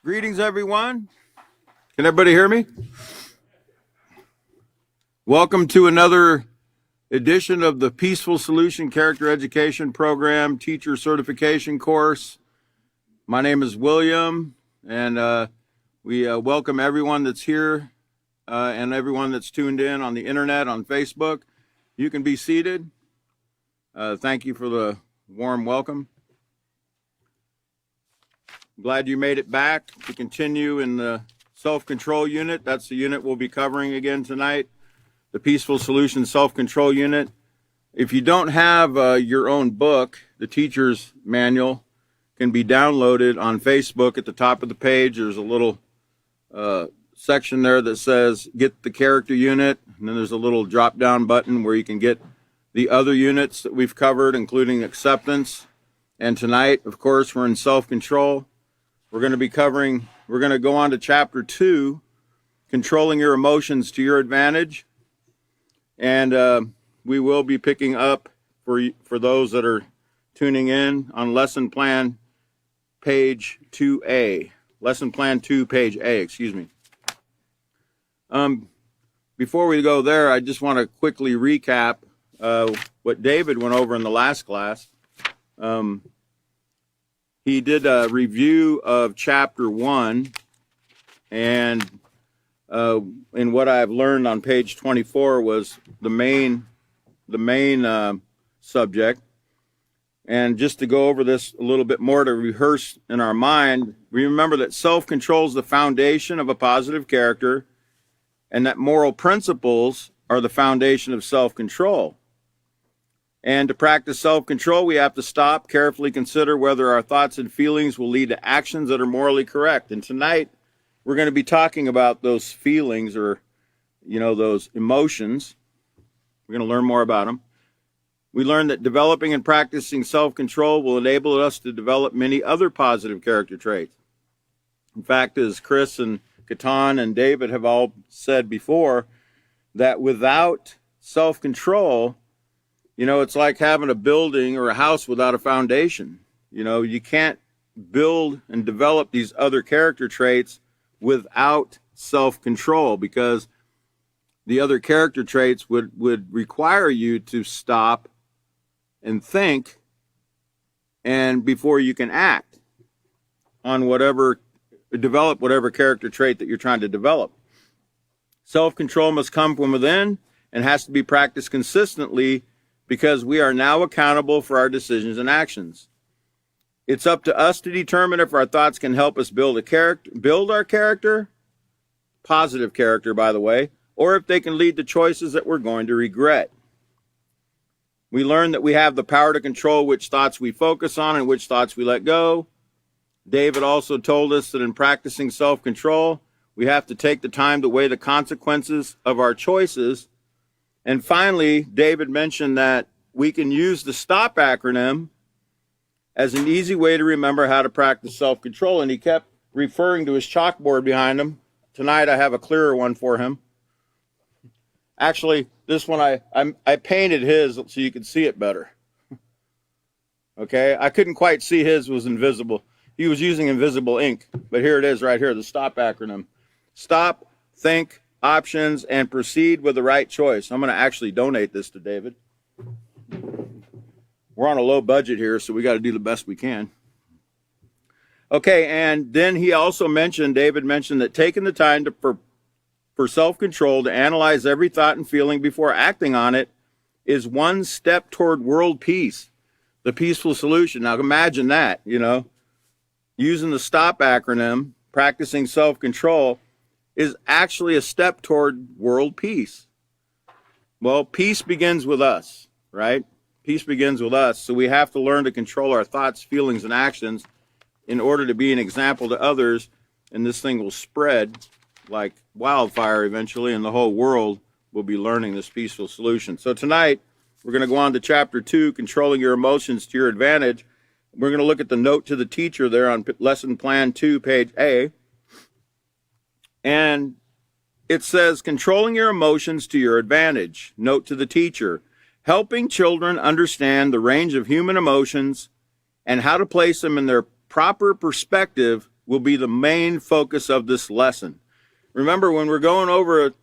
Greetings, everyone. Can everybody hear me? Welcome to another edition of the Peaceful Solution Character Education Program Teacher Certification Course. My name is William, and we welcome everyone that's here and everyone that's tuned in on the internet, on Facebook. You can be seated. Thank you for the warm welcome. Glad you made it back to continue in the self-control unit. That's the unit we'll be covering again tonight, the Peaceful Solution Self-Control Unit. If you don't have your own book, the teacher's manual can be downloaded on Facebook. At the top of the page, there's a little section there that says get the character unit, and then there's a little drop-down button where you can get the other units that we've covered, including acceptance. And tonight, of course, we're in self-control. We're going to go on to Chapter 2, Controlling Your Emotions to Your Advantage. And we will be picking up, for those that are tuning in, on Lesson Plan page 2A. Lesson Plan 2, page A, excuse me. Before we go there, I just want to quickly recap what David went over in the last class. He did a review of Chapter 1, and what I've learned on page 24 was the main subject. And just to go over this a little bit more to rehearse in our mind, we remember that self-control is the foundation of a positive character, and that moral principles are the foundation of self-control. And to practice self-control, we have to stop, carefully consider whether our thoughts and feelings will lead to actions that are morally correct. And tonight, we're going to be talking about those feelings, or, those emotions. We're going to learn more about them. We learned that developing and practicing self-control will enable us to develop many other positive character traits. In fact, as Chris and Katan and David have all said before, that without self-control, it's like having a building or a house without a foundation. You can't build and develop these other character traits without self-control, because the other character traits would require you to stop and think, and before you can act on develop whatever character trait that you're trying to develop. Self-control must come from within and has to be practiced consistently, because we are now accountable for our decisions and actions. It's up to us to determine if our thoughts can help us build our character, positive character, by the way, or if they can lead to choices that we're going to regret. We learned that we have the power to control which thoughts we focus on and which thoughts we let go. David also told us that in practicing self-control, we have to take the time to weigh the consequences of our choices. And finally, David mentioned that we can use the STOP acronym as an easy way to remember how to practice self-control. And he kept referring to his chalkboard behind him. Tonight I have a clearer one for him. Actually, this one I painted his so you could see it better. Okay, I couldn't quite see his was invisible. He was using invisible ink, but here it is right here, the STOP acronym. Stop, think, options, and proceed with the right choice. I'm going to actually donate this to David. We're on a low budget here, so we got to do the best we can. Okay, and then David mentioned that taking the time for self-control to analyze every thought and feeling before acting on it is one step toward world peace, the peaceful solution. Now imagine that, using the STOP acronym, practicing self-control, is actually a step toward world peace. Well, peace begins with us, right? Peace begins with us. So we have to learn to control our thoughts, feelings, and actions in order to be an example to others. And this thing will spread like wildfire eventually, and the whole world will be learning this peaceful solution. So tonight, we're going to go on to Chapter 2, Controlling Your Emotions to Your Advantage. We're going to look at the note to the teacher there on Lesson Plan 2, page A. And it says, controlling your emotions to your advantage. Note to the teacher, helping children understand the range of human emotions and how to place them in their proper perspective will be the main focus of this lesson. Remember, when we're going over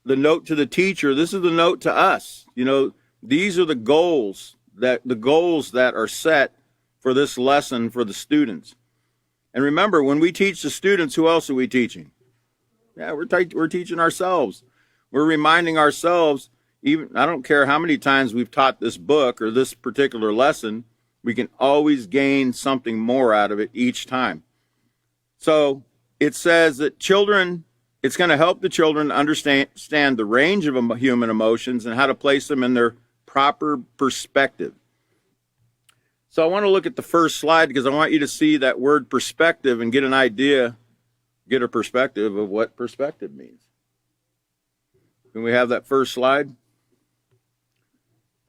the note to the teacher, this is the note to us. These are the goals that are set for this lesson for the students. And remember, when we teach the students, who else are we teaching? Yeah, we're teaching ourselves. We're reminding ourselves, even I don't care how many times we've taught this book or this particular lesson, we can always gain something more out of it each time. So it says that it's going to help the children understand the range of human emotions and how to place them in their proper perspective. So I want to look at the first slide because I want you to see that word perspective and get a perspective of what perspective means. Can we have that first slide?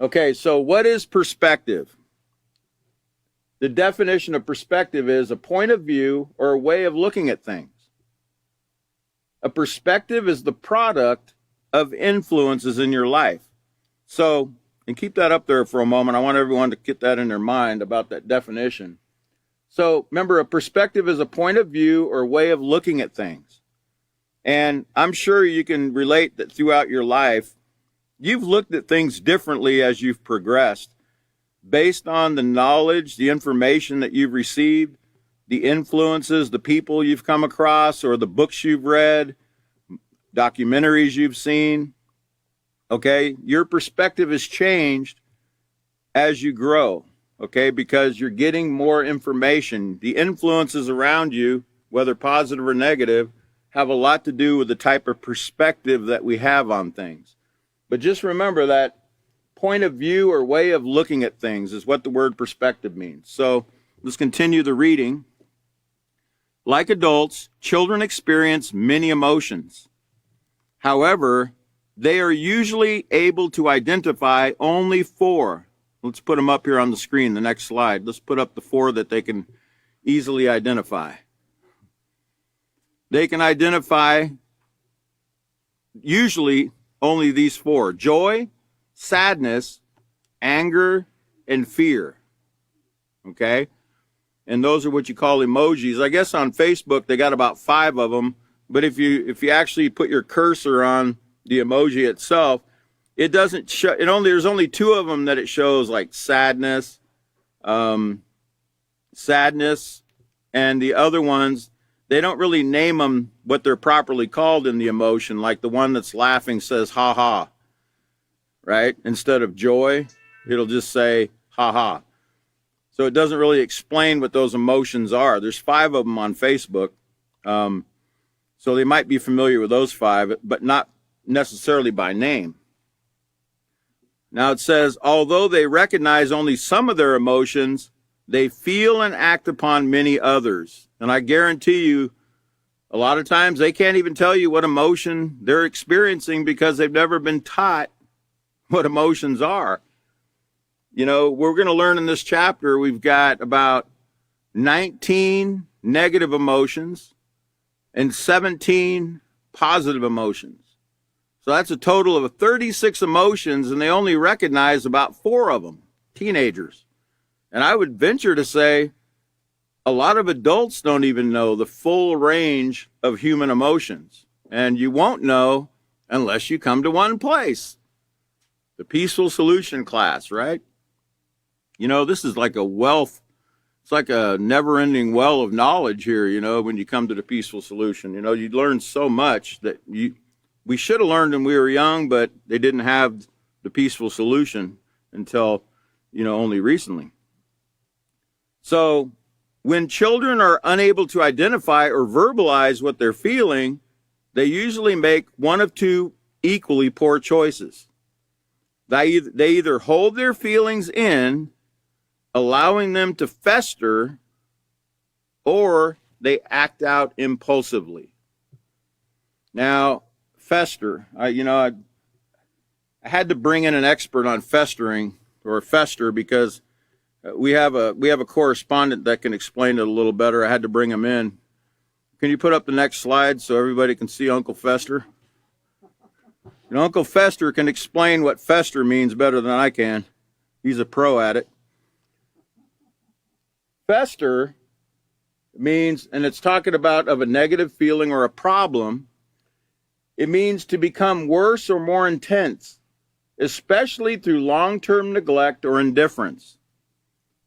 Okay, so what is perspective? The definition of perspective is a point of view or a way of looking at things. A perspective is the product of influences in your life. So, and keep that up there for a moment. I want everyone to get that in their mind about that definition. So remember, a perspective is a point of view or way of looking at things. And I'm sure you can relate that throughout your life, you've looked at things differently as you've progressed based on the knowledge, the information that you've received, the influences, the people you've come across, or the books you've read, documentaries you've seen. Okay, your perspective has changed as you grow, okay, because you're getting more information. The influences around you, whether positive or negative, have a lot to do with the type of perspective that we have on things. But just remember that point of view or way of looking at things is what the word perspective means. So let's continue the reading. Like adults, children experience many emotions. However, they are usually able to identify only 4. Let's put them up here on the screen, the next slide. Let's put up the 4 that they can easily identify. They can identify usually only these 4: joy, sadness, anger, and fear. Okay? And those are what you call emojis. I guess on Facebook they got about 5 of them, but if you actually put your cursor on the emoji itself, it doesn't show. There's only 2 of them that it shows, like sadness, and the other ones, they don't really name them what they're properly called in the emotion. Like the one that's laughing says ha ha, right? Instead of joy, it'll just say ha ha. So it doesn't really explain what those emotions are. There's 5 of them on Facebook, so they might be familiar with those 5, but not necessarily by name. Now it says, although they recognize only some of their emotions, they feel and act upon many others. And I guarantee you, a lot of times they can't even tell you what emotion they're experiencing because they've never been taught what emotions are. We're going to learn in this chapter, we've got about 19 negative emotions and 17 positive emotions. So that's a total of 36 emotions, and they only recognize about 4 of them, teenagers. And I would venture to say a lot of adults don't even know the full range of human emotions. And you won't know unless you come to one place, the Peaceful Solution class, right? This is like a wealth. It's like a never-ending well of knowledge here, when you come to the Peaceful Solution. You learn so much that we should have learned when we were young, but they didn't have the Peaceful Solution until, only recently. So when children are unable to identify or verbalize what they're feeling, they usually make one of 2 equally poor choices. They either hold their feelings in, allowing them to fester, or they act out impulsively. Now, fester, I had to bring in an expert on festering or fester because we have a correspondent that can explain it a little better. I had to bring him in. Can you put up the next slide so everybody can see Uncle Fester? Uncle Fester can explain what fester means better than I can. He's a pro at it. Fester, It means, and it's talking about of a negative feeling or a problem, it means to become worse or more intense, especially through long-term neglect or indifference,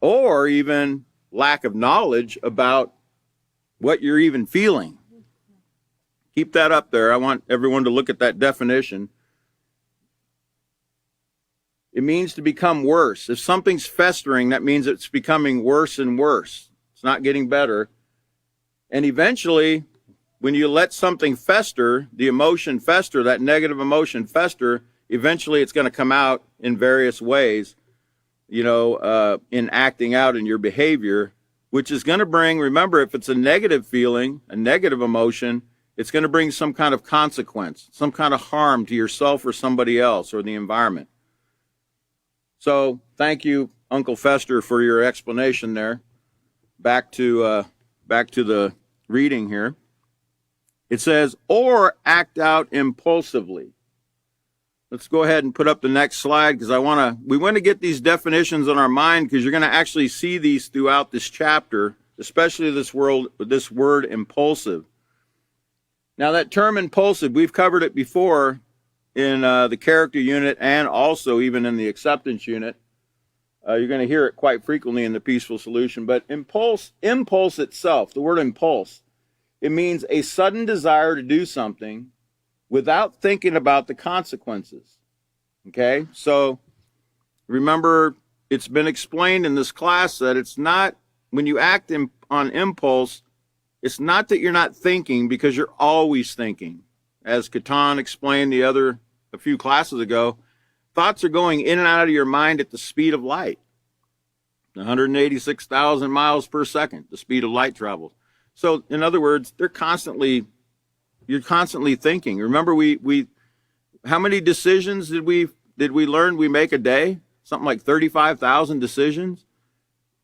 or even lack of knowledge about what you're even feeling. Keep that up there. I want everyone to look at that definition. It means to become worse. If something's festering, that means it's becoming worse and worse. It's not getting better. And eventually, when you let something fester, the emotion fester, that negative emotion fester, eventually it's going to come out in various ways, in acting out in your behavior, which is going to bring, remember, if it's a negative feeling, a negative emotion, it's going to bring some kind of consequence, some kind of harm to yourself or somebody else or the environment. So thank you, Uncle Fester, for your explanation there. Back to the reading here. It says, or act out impulsively. Let's go ahead and put up the next slide because we want to get these definitions in our mind because you're going to actually see these throughout this chapter, especially this word impulsive. Now that term impulsive, we've covered it before in the character unit and also even in the acceptance unit. You're going to hear it quite frequently in the peaceful solution. But impulse itself, the word impulse, it means a sudden desire to do something without thinking about the consequences. Okay? So remember, it's been explained in this class that it's not, when you act on impulse, it's not that you're not thinking because you're always thinking. As Catan explained a few classes ago, thoughts are going in and out of your mind at the speed of light. 186,000 miles per second, the speed of light travels. So in other words, you're constantly thinking. Remember how many decisions did we learn we make a day? Something like 35,000 decisions.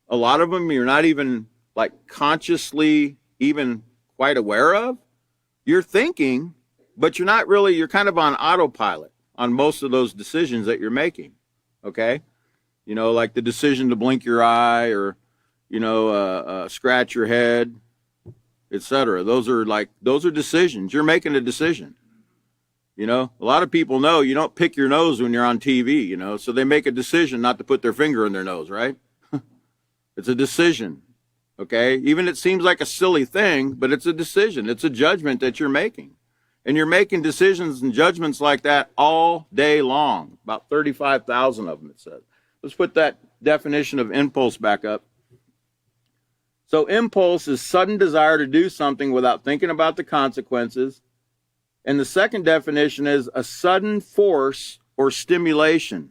A lot of them you're not even like consciously even quite aware of. You're thinking, but you're kind of on autopilot on most of those decisions that you're making. Okay? Like the decision to blink your eye or, scratch your head, etc. Those are decisions. You're making a decision. A lot of people know you don't pick your nose when you're on TV, so they make a decision not to put their finger in their nose, right? It's a decision. Okay? Even it seems like a silly thing, but it's a decision. It's a judgment that you're making. And you're making decisions and judgments like that all day long. About 35,000 of them, it says. Let's put that definition of impulse back up. So impulse is sudden desire to do something without thinking about the consequences. And the second definition is a sudden force or stimulation.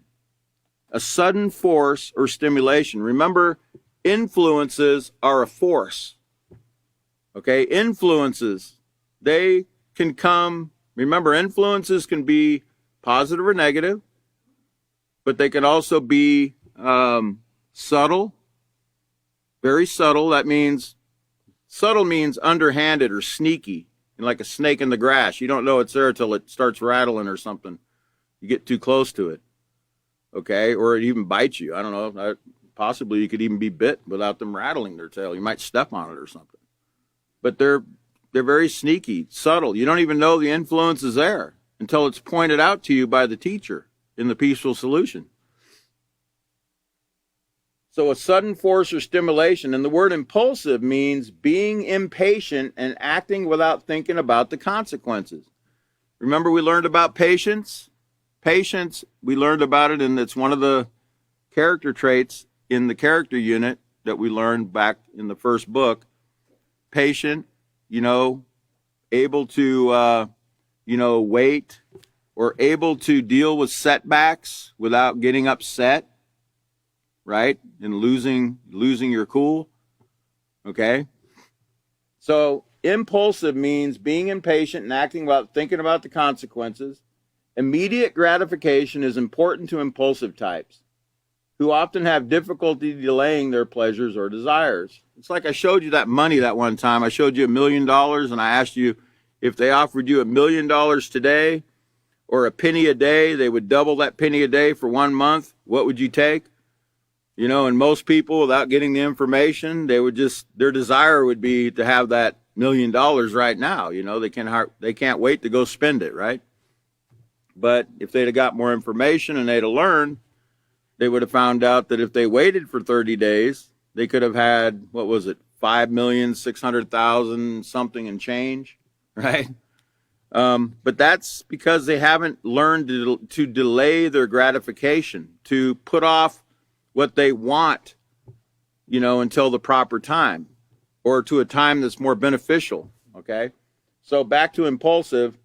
A sudden force or stimulation. Remember, influences are a force. Okay, influences, they can come, remember, influences can be positive or negative, but they can also be subtle, very subtle. That means, subtle means underhanded or sneaky, like a snake in the grass. You don't know it's there until it starts rattling or something. You get too close to it, okay? Or it even bites you. I don't know. Possibly you could even be bit without them rattling their tail. You might step on it or something. But they're very sneaky, subtle. You don't even know the influence is there until it's pointed out to you by the teacher in the peaceful solution. So a sudden force or stimulation, and the word impulsive means being impatient and acting without thinking about the consequences. Remember we learned about patience? Patience, we learned about it, and it's one of the character traits in the character unit that we learned back in the first book. Patient, able to, wait, or able to deal with setbacks without getting upset, right? And losing your cool, okay? So impulsive means being impatient and acting without thinking about the consequences. Immediate gratification is important to impulsive types, who often have difficulty delaying their pleasures or desires. It's like I showed you that money that one time. I showed you $1 million, and I asked you if they offered you $1 million today or a penny a day, they would double that penny a day for 1 month. What would you take? You know, and most people, without getting the information, they would just, their desire would be to have that $1 million right now. You know, they can't wait to go spend it, right? But if they'd have got more information and they'd have learned, they would have found out that if they waited for 30 days, they could have had, what was it, 5,600,000 something and change, right? But that's because they haven't learned to delay their gratification, to put off what they want, you know, until the proper time, or to a time that's more beneficial, okay? So back to impulsive,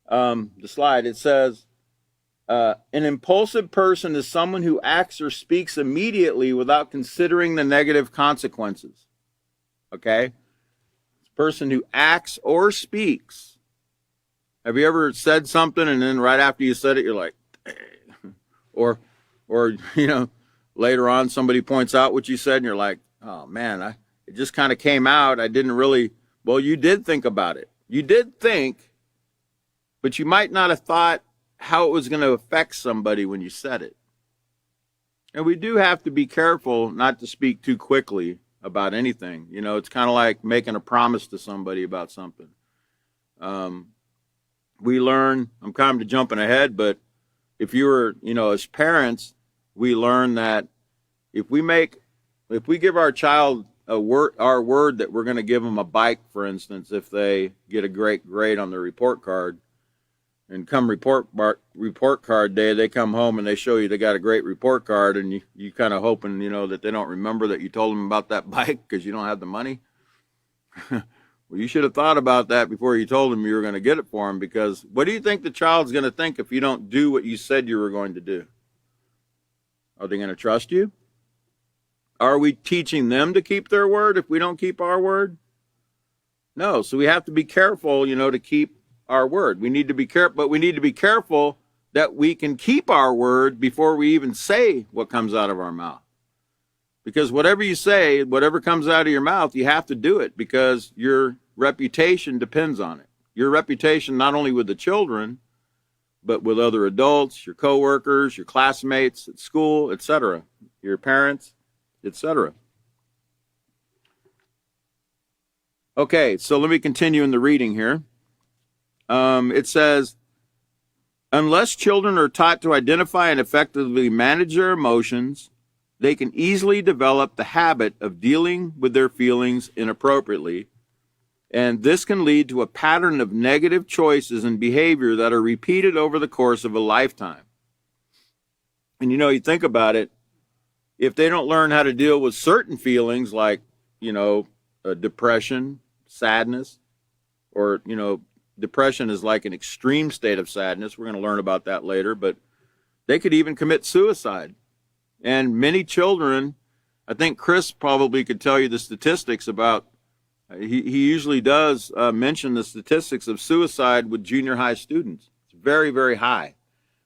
the slide, it says, an impulsive person is someone who acts or speaks immediately without considering the negative consequences, okay? Person who acts or speaks. Have you ever said something and then right after you said it, you're like, or you know, later on somebody points out what you said and you're like, oh man, it just kind of came out. I didn't really, well, you did think about it. You did think, but you might not have thought how it was going to affect somebody when you said it. And we do have to be careful not to speak too quickly about anything. You know, it's kind of like making a promise to somebody about something. We learn, I'm kind of jumping ahead, but if you were, you know, as parents, we learn that if we give our child our word that we're going to give them a bike, for instance, if they get a great grade on their report card, and come report card day, they come home and they show you they got a great report card, and you kind of hoping, you know, that they don't remember that you told them about that bike because you don't have the money. Well, you should have thought about that before you told them you were going to get it for them, because what do you think the child's going to think if you don't do what you said you were going to do? Are they going to trust you? Are we teaching them to keep their word if we don't keep our word? No, so we have to be careful, you know, to keep our word. We need to be careful, but we need to be careful that we can keep our word before we even say what comes out of our mouth. Because whatever you say, whatever comes out of your mouth, you have to do it because your reputation depends on it. Your reputation not only with the children, but with other adults, your coworkers, your classmates at school, etc., your parents, etc. Okay, so let me continue in the reading here. It says, unless children are taught to identify and effectively manage their emotions, they can easily develop the habit of dealing with their feelings inappropriately, and this can lead to a pattern of negative choices and behavior that are repeated over the course of a lifetime. And you know, you think about it, if they don't learn how to deal with certain feelings like, you know, depression, sadness, or, you know, depression is like an extreme state of sadness. We're going to learn about that later, but they could even commit suicide. And many children, I think Chris probably could tell you the statistics about, he usually does mention the statistics of suicide with junior high students. It's very, very high.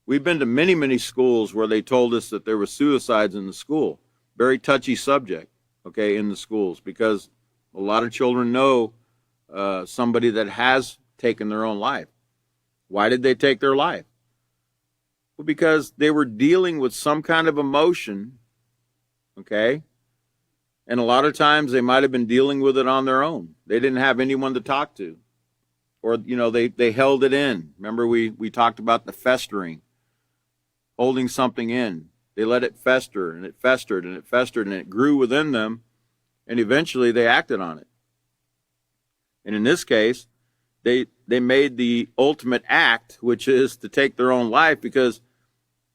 We've been to many, many schools where they told us that there were suicides in the school. Very touchy subject, okay, in the schools, because a lot of children know somebody that has taken their own life. Why did they take their life? Well, because they were dealing with some kind of emotion, okay? And a lot of times they might have been dealing with it on their own. They didn't have anyone to talk to. Or, you know, they held it in. Remember we talked about the festering, holding something in. They let it fester, and it festered, and it festered, and it grew within them, and eventually they acted on it. And in this case, they made the ultimate act, which is to take their own life, because,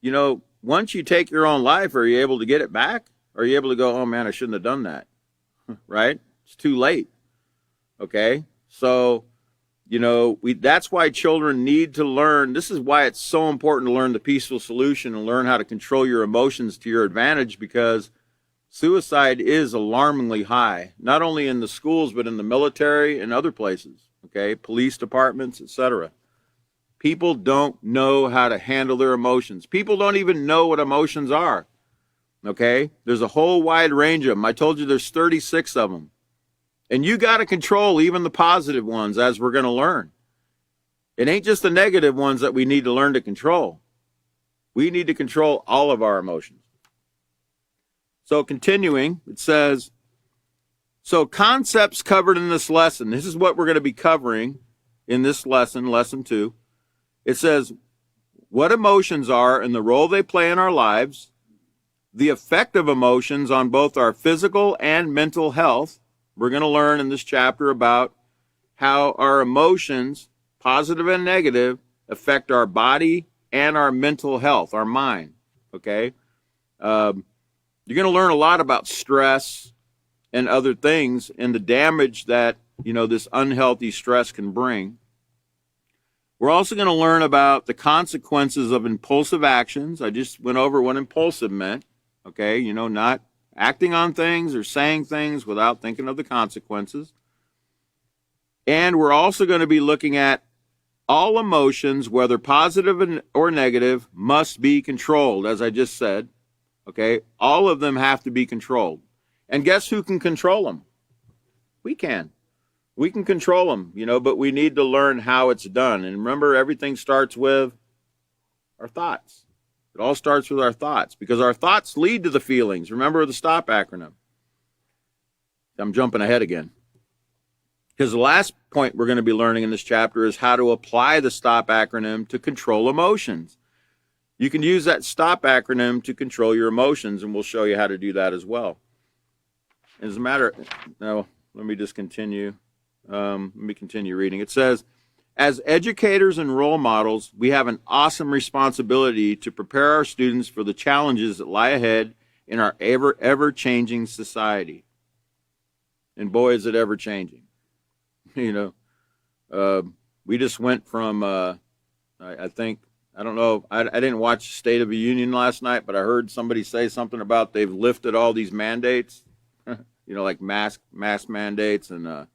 you know, once you take your own life, are you able to get it back? Are you able to go, oh man, I shouldn't have done that, right? It's too late, okay? So, you know, that's why children need to learn. This is why it's so important to learn the peaceful solution and learn how to control your emotions to your advantage, because suicide is alarmingly high, not only in the schools, but in the military and other places, okay? Police departments, etc. People don't know how to handle their emotions. People don't even know what emotions are, okay? There's a whole wide range of them. I told you there's 36 of them. And you got to control even the positive ones, as we're going to learn. It ain't just the negative ones that we need to learn to control. We need to control all of our emotions. So continuing, it says, so concepts covered in this lesson, this is what we're going to be covering in this lesson, lesson 2. It says what emotions are and the role they play in our lives, the effect of emotions on both our physical and mental health. We're going to learn in this chapter about how our emotions, positive and negative, affect our body and our mental health, our mind, okay? You're going to learn a lot about stress and other things and the damage that, this unhealthy stress can bring. We're also going to learn about the consequences of impulsive actions. I just went over what impulsive meant, okay? Not acting on things or saying things without thinking of the consequences. And we're also going to be looking at all emotions, whether positive or negative, must be controlled, as I just said, okay? All of them have to be controlled. And guess who can control them? We can. We can control them, but we need to learn how it's done. And remember, everything starts with our thoughts. It all starts with our thoughts because our thoughts lead to the feelings. Remember the STOP acronym. I'm jumping ahead again. Because the last point we're going to be learning in this chapter is how to apply the STOP acronym to control emotions. You can use that STOP acronym to control your emotions, and we'll show you how to do that as well. As a matter, no, let me just continue. Let me continue reading. It says, as educators and role models, we have an awesome responsibility to prepare our students for the challenges that lie ahead in our ever-changing society. And boy, is it ever-changing. We just went from, I think, I don't know, I didn't watch State of the Union last night, but I heard somebody say something about they've lifted all these mandates, like mask mandates and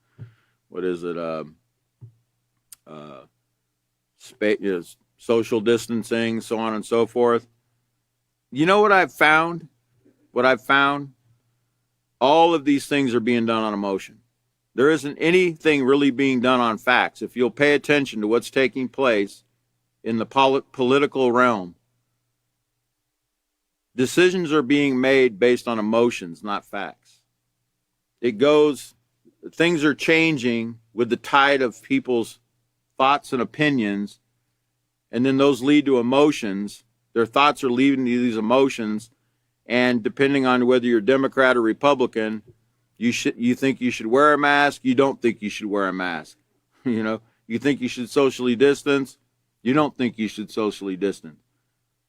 social distancing, so on and so forth. You know what I've found? All of these things are being done on emotion. There isn't anything really being done on facts. If you'll pay attention to what's taking place in the political realm, decisions are being made based on emotions, not facts. Things are changing with the tide of people's thoughts and opinions, and then those lead to emotions. Their thoughts are leading to these emotions, and depending on whether you're Democrat or Republican, you think you should wear a mask, you don't think you should wear a mask. You think you should socially distance, you don't think you should socially distance.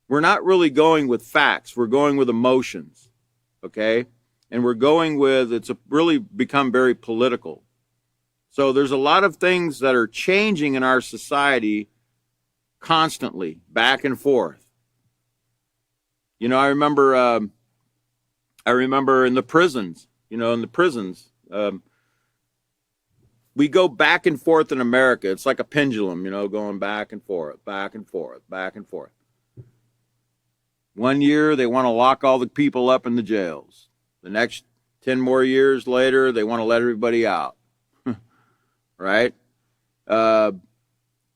We're not really going with facts, we're going with emotions, okay? And we're going with, it's really become very political. So there's a lot of things that are changing in our society constantly, back and forth. I remember in the prisons, we go back and forth in America. It's like a pendulum, going back and forth, back and forth, back and forth. One year, they want to lock all the people up in the jails. The next 10 more years later, they want to let everybody out. Right?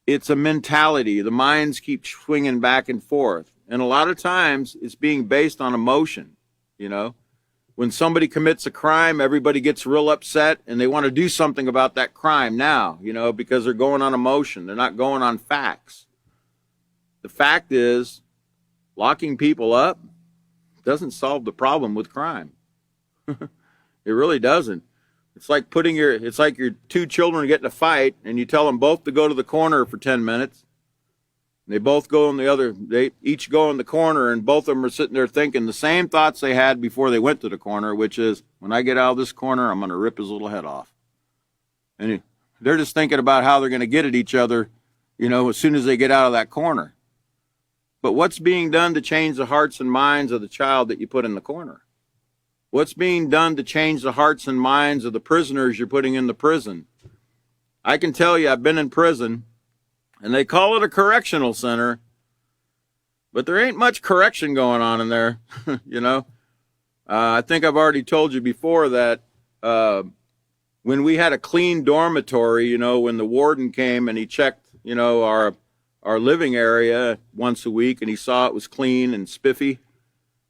It's a mentality. The minds keep swinging back and forth. And a lot of times, it's being based on emotion, When somebody commits a crime, everybody gets real upset and they want to do something about that crime now, because they're going on emotion. They're not going on facts. The fact is, locking people up doesn't solve the problem with crime. It really doesn't. It's like your two children get in a fight and you tell them both to go to the corner for 10 minutes. They both go they each go in the corner, and both of them are sitting there thinking the same thoughts they had before they went to the corner, which is, when I get out of this corner, I'm going to rip his little head off. And they're just thinking about how they're going to get at each other, as soon as they get out of that corner. But what's being done to change the hearts and minds of the child that you put in the corner? What's being done to change the hearts and minds of the prisoners you're putting in the prison? I can tell you, I've been in prison, and they call it a correctional center, but there ain't much correction going on in there, I think I've already told you before that when we had a clean dormitory, when the warden came and he checked, our living area once a week, and he saw it was clean and spiffy,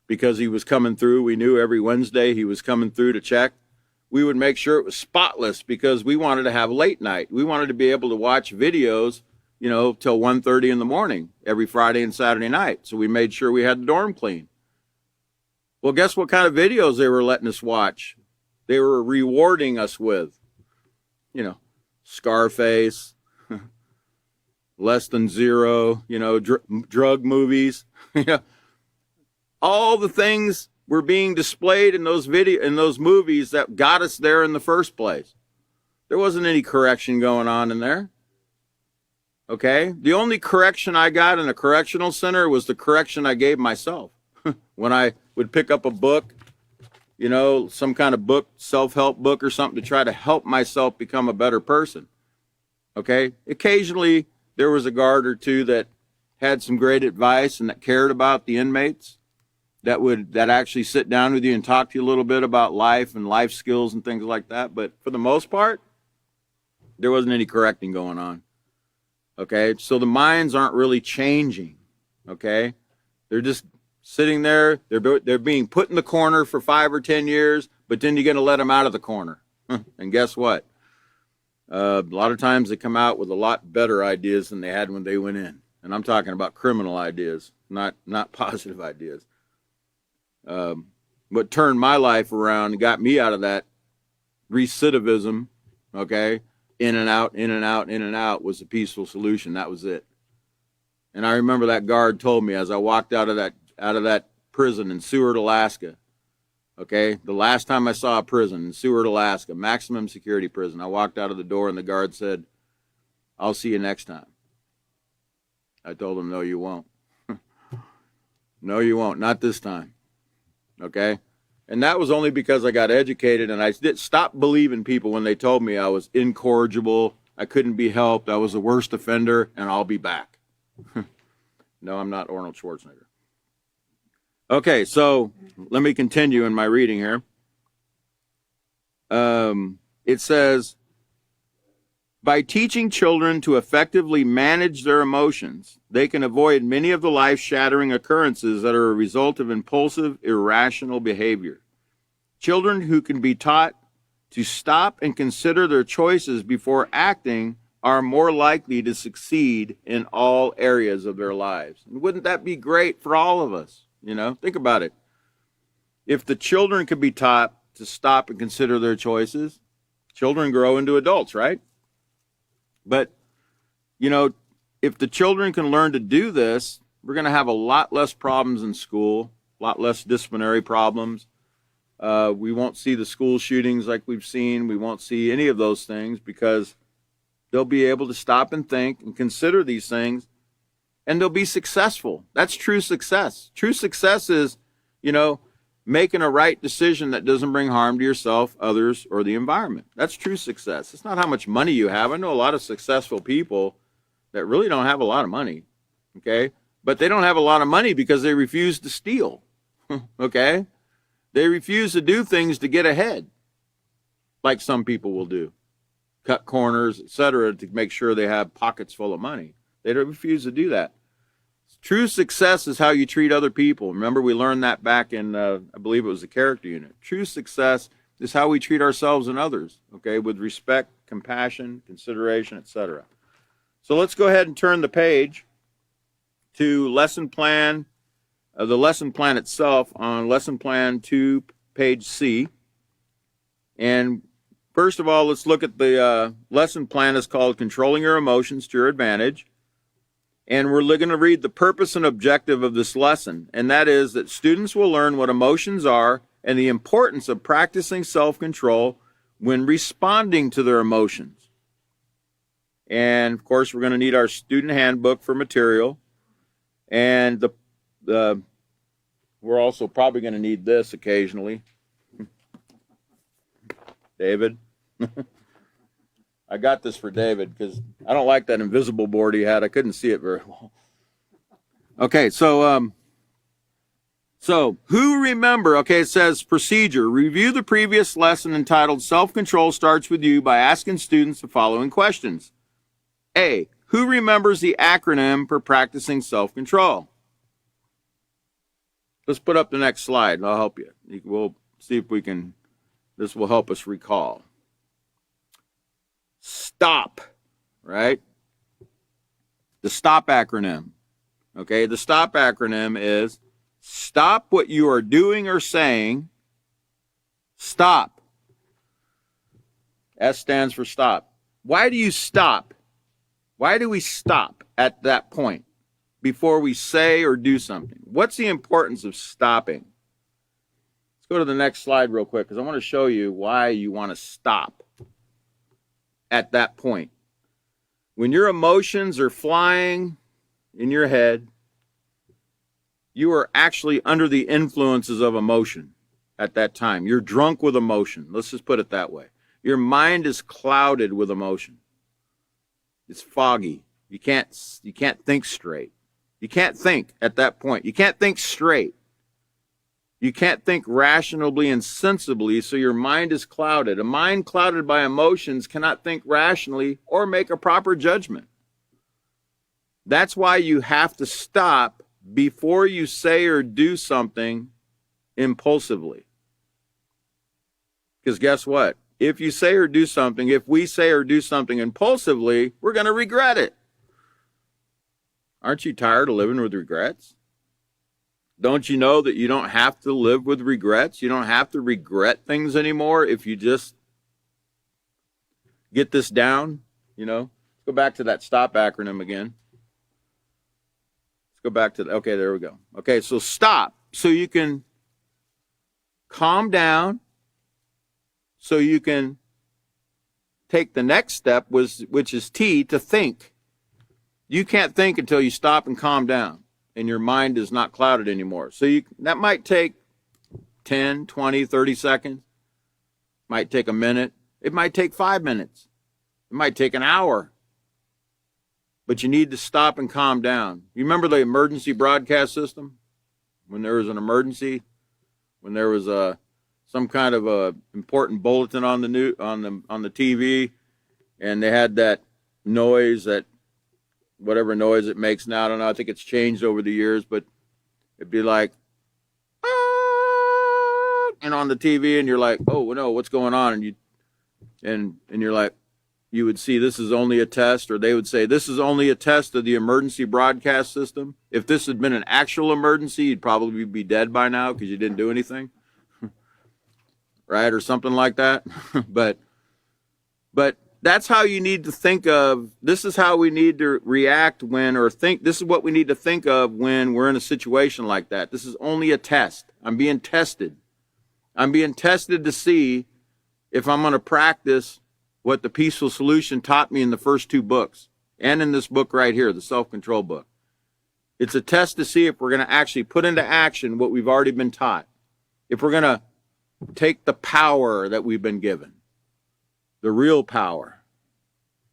because he was coming through. We knew every Wednesday he was coming through to check. We would make sure it was spotless because we wanted to have late night. We wanted to be able to watch videos, till 1:30 in the morning every Friday and Saturday night. So we made sure we had the dorm clean. Well, guess what kind of videos they were letting us watch? They were rewarding us with, Scarface, Less Than Zero, drug movies. All the things were being displayed in those movies that got us there in the first place. There wasn't any correction going on in there. Okay? The only correction I got in a correctional center was the correction I gave myself. When I would pick up a book, some kind of book, self-help book or something to try to help myself become a better person. Okay? Occasionally, there was a guard or two that had some great advice and that cared about the inmates, that actually sit down with you and talk to you a little bit about life and life skills and things like that. But for the most part, there wasn't any correcting going on. Okay? So the minds aren't really changing. Okay? They're just sitting there. They're being put in the corner for 5 or 10 years, but then you're going to let them out of the corner. And guess what? A lot of times they come out with a lot better ideas than they had when they went in. And I'm talking about criminal ideas, not positive ideas. What turned my life around and got me out of that recidivism, okay, in and out, in and out, in and out, was a peaceful solution. That was it. And I remember that guard told me as I walked out of that prison in Seward, Alaska, okay, the last time I saw a prison in Seward, Alaska, maximum security prison, I walked out of the door and the guard said, "I'll see you next time." I told him, "No, you won't." "No, you won't. Not this time." Okay? And that was only because I got educated and I did stop believing people when they told me I was incorrigible, I couldn't be helped, I was the worst offender, and I'll be back. No, I'm not Arnold Schwarzenegger. Okay, so let me continue in my reading here. It says, by teaching children to effectively manage their emotions, they can avoid many of the life-shattering occurrences that are a result of impulsive, irrational behavior. Children who can be taught to stop and consider their choices before acting are more likely to succeed in all areas of their lives. And wouldn't that be great for all of us? Think about it. If the children could be taught to stop and consider their choices, children grow into adults, right? But, if the children can learn to do this, we're going to have a lot less problems in school, a lot less disciplinary problems. We won't see the school shootings like we've seen. We won't see any of those things because they'll be able to stop and think and consider these things, and they'll be successful. That's true success. True success is, making a right decision that doesn't bring harm to yourself, others, or the environment. That's true success. It's not how much money you have. I know a lot of successful people that really don't have a lot of money, okay? But they don't have a lot of money because they refuse to steal, okay? They refuse to do things to get ahead, like some people will do. Cut corners, etc., to make sure they have pockets full of money. They don't refuse to do that. True success is how you treat other people. Remember, we learned that back in, I believe it was the character unit. True success is how we treat ourselves and others, okay, with respect, compassion, consideration, etc. So let's go ahead and turn the page to lesson plan, the lesson plan itself on lesson plan 2, page C. And first of all, let's look at the lesson plan. Is called Controlling Your Emotions to Your Advantage. And we're going to read the purpose and objective of this lesson, and that is that students will learn what emotions are and the importance of practicing self-control when responding to their emotions. And, of course, we're going to need our student handbook for material, and we're also probably going to need this occasionally. David? I got this for David because I don't like that invisible board he had. I couldn't see it very well. Okay, so who remember, okay, it says procedure. Review the previous lesson entitled Self-Control Starts With You by asking students the following questions. A, who remembers the acronym for practicing self-control? Let's put up the next slide and I'll help you. We'll see if we can, this will help us recall. Stop, right? The STOP acronym. Okay, the STOP acronym is stop what you are doing or saying. Stop. S stands for stop. Why do you stop? Why do we stop at that point before we say or do something? What's the importance of stopping? Let's go to the next slide real quick because I want to show you why you want to stop at that point. When your emotions are flying in your head, you are actually under the influences of emotion at that time. You're drunk with emotion. Let's just put it that way. Your mind is clouded with emotion. It's foggy. You can't think straight. You can't think at that point. You can't think straight. You can't think rationally and sensibly, so your mind is clouded. A mind clouded by emotions cannot think rationally or make a proper judgment. That's why you have to stop before you say or do something impulsively. Because guess what? If you say or do something, if we say or do something impulsively, we're going to regret it. Aren't you tired of living with regrets? Don't you know that you don't have to live with regrets? You don't have to regret things anymore if you just get this down, you know? Let's go back to that STOP acronym again. Let's go back to, okay, there we go. Okay, so stop, so you can calm down, so you can take the next step, which is T, to think. You can't think until you stop and calm down and your mind is not clouded anymore. So that might take 10, 20, 30 seconds. Might take a minute. It might take 5 minutes. It might take an hour. But you need to stop and calm down. You remember the emergency broadcast system? When there was an emergency, when there was some kind of a important bulletin on the TV, and they had that noise, that whatever noise it makes now. I don't know. I think it's changed over the years, but it'd be like, and on the TV, and you're like, oh no, what's going on? And you're like, you would see this is only a test, or they would say this is only a test of the emergency broadcast system. If this had been an actual emergency, you'd probably be dead by now because you didn't do anything. Right, or something like that. but that's how you need to think of, this is how we need to react when, or think, this is what we need to think of when we're in a situation like that. This is only a test. I'm being tested. I'm being tested to see if I'm going to practice what the Peaceful Solution taught me in the first 2 books, and in this book right here, the self-control book. It's a test to see if we're going to actually put into action what we've already been taught. If we're going to take the power that we've been given, the real power,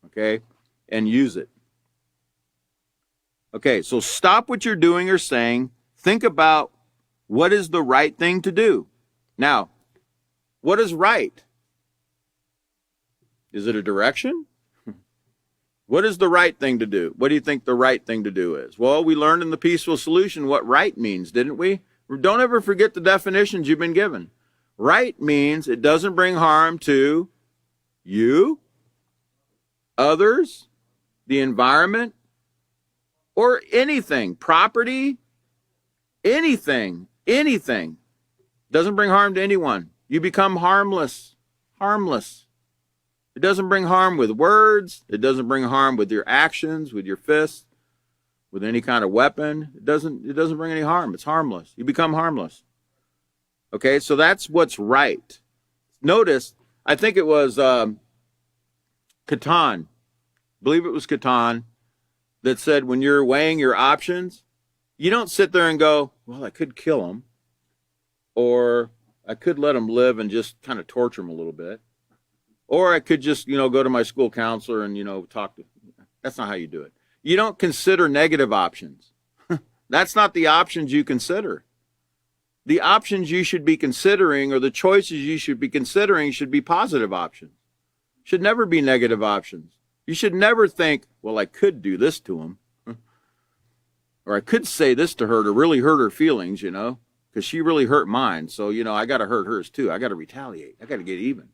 okay, and use it. Okay, so stop what you're doing or saying. Think about what is the right thing to do. Now, what is right? Is it a direction? What is the right thing to do? What do you think the right thing to do is? Well, we learned in the Peaceful Solution what right means, didn't we? Don't ever forget the definitions you've been given. Right means it doesn't bring harm to you, others, the environment, or anything, property, anything. Doesn't bring harm to anyone. You become harmless. It doesn't bring harm with words. It doesn't bring harm with your actions, with your fists, with any kind of weapon. It doesn't bring any harm. It's harmless. You become harmless. Okay, so that's what's right. Notice, I think it was Catan, I believe it was Catan, that said when you're weighing your options, you don't sit there and go, well, I could kill him, or I could let him live and just kind of torture him a little bit, or I could just, go to my school counselor and, talk to. That's not how you do it. You don't consider negative options. That's not the options you consider. The options you should be considering, or the choices you should be considering, should be positive options. Should never be negative options. You should never think, well, I could do this to him. Or I could say this to her to really hurt her feelings, because because she really hurt mine. So, I got to hurt hers too. I got to retaliate. I got to get even.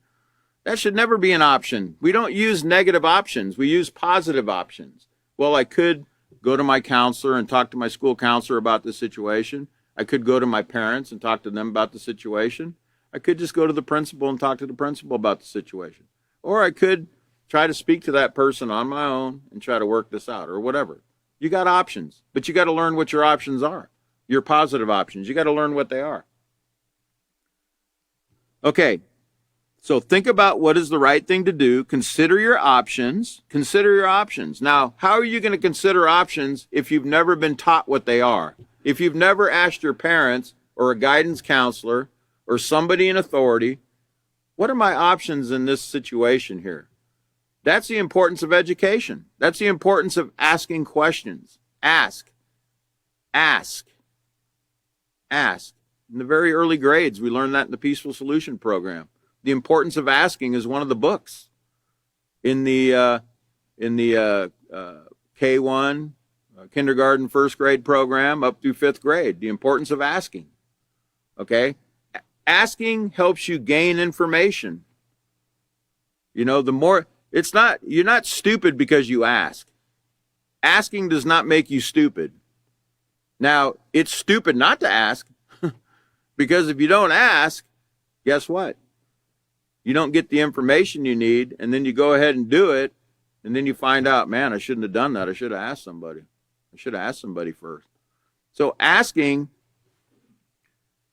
That should never be an option. We don't use negative options. We use positive options. Well, I could go to my counselor and talk to my school counselor about the situation. I could go to my parents and talk to them about the situation. I could just go to the principal and talk to the principal about the situation. Or I could try to speak to that person on my own and try to work this out or whatever. You got options, but you got to learn what your options are. Your positive options. You got to learn what they are. Okay. So think about what is the right thing to do. Consider your options. Consider your options. Now, how are you going to consider options if you've never been taught what they are? If you've never asked your parents or a guidance counselor or somebody in authority, what are my options in this situation here? That's the importance of education. That's the importance of asking questions. Ask. Ask. Ask. In the very early grades, we learned that in the Peaceful Solution program. The importance of asking is one of the books in the K1 kindergarten, first grade program up through fifth grade. The importance of asking. Okay, asking helps you gain information. The more you're not stupid because you ask. Asking does not make you stupid. Now, it's stupid not to ask because if you don't ask, guess what? You don't get the information you need, and then you go ahead and do it, and then you find out, man, I shouldn't have done that. I should have asked somebody. I should have asked somebody first. So asking,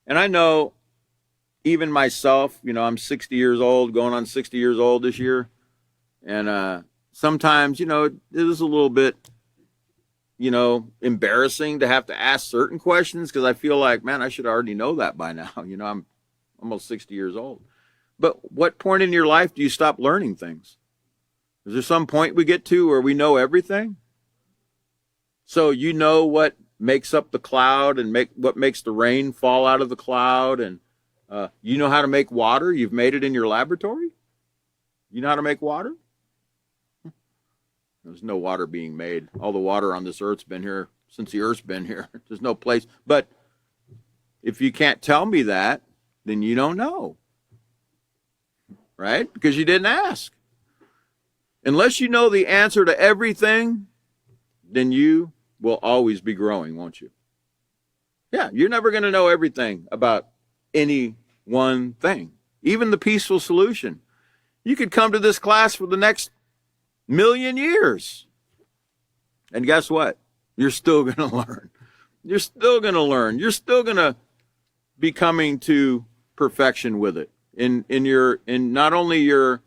and I know even myself, I'm 60 years old, going on 60 years old this year, and sometimes, it is a little bit, embarrassing to have to ask certain questions because I feel like, man, I should already know that by now. I'm almost 60 years old. But what point in your life do you stop learning things? Is there some point we get to where we know everything? So what makes up the cloud and what makes the rain fall out of the cloud, and you know how to make water? You've made it in your laboratory? You know how to make water? There's no water being made. All the water on this earth's been here since the earth's been here. There's no place. But if you can't tell me that, then you don't know. Right? Because you didn't ask. Unless you know the answer to everything, then you will always be growing, won't you? Yeah, you're never going to know everything about any one thing. Even the Peaceful Solution. You could come to this class for the next 1,000,000 years. And guess what? You're still going to learn. You're still going to learn. You're still going to be coming to perfection with it. In not only your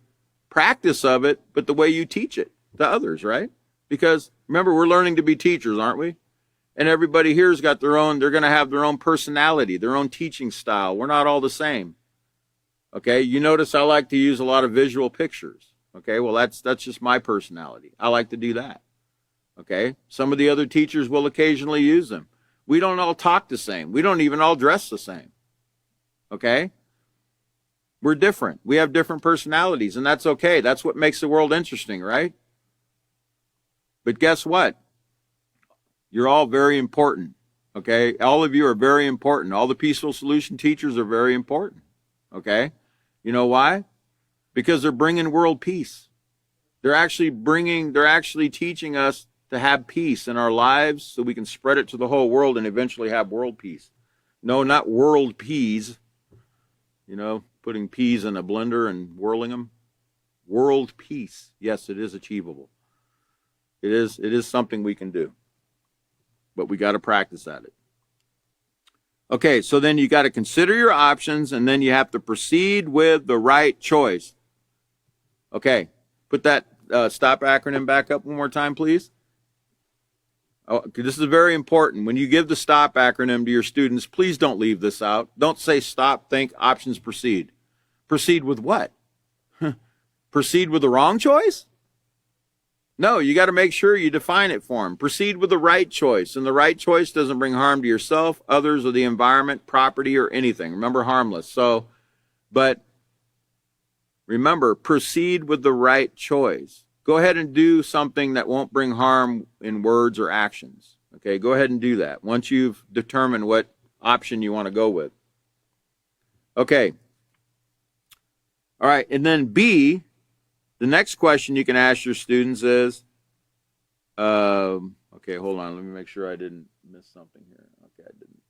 practice of it, but the way you teach it to others, right? Because remember, we're learning to be teachers, aren't we? And everybody here's got they're going to have their own personality, their own teaching style. We're not all the same. Okay, you notice I like to use a lot of visual pictures. Okay, well, that's just my personality. I like to do that. Okay, some of the other teachers will occasionally use them. We don't all talk the same. We don't even all dress the same. Okay? We're different. We have different personalities, and that's okay. That's what makes the world interesting, right? But guess what? You're all very important, okay? All of you are very important. All the Peaceful Solution teachers are very important, okay? You know why? Because they're bringing world peace. They're actually teaching us to have peace in our lives so we can spread it to the whole world and eventually have world peace. No, not world peas, putting peas in a blender and whirling them. World peace. Yes, it is achievable. It is something we can do. But we got to practice at it. Okay, so then you got to consider your options, and then you have to proceed with the right choice. Okay, put that STOP acronym back up one more time, please. Oh, this is very important. When you give the STOP acronym to your students, please don't leave this out. Don't say stop, think, options, proceed. Proceed with what? Proceed with the wrong choice? No, you got to make sure you define it for them. Proceed with the right choice. And the right choice doesn't bring harm to yourself, others, or the environment, property, or anything. Remember, harmless. But remember, proceed with the right choice. Go ahead and do something that won't bring harm in words or actions. Okay, go ahead and do that. Once you've determined what option you want to go with. Okay. All right. And then B, the next question you can ask your students is, okay, hold on. Let me make sure I didn't miss something here. Okay, I didn't.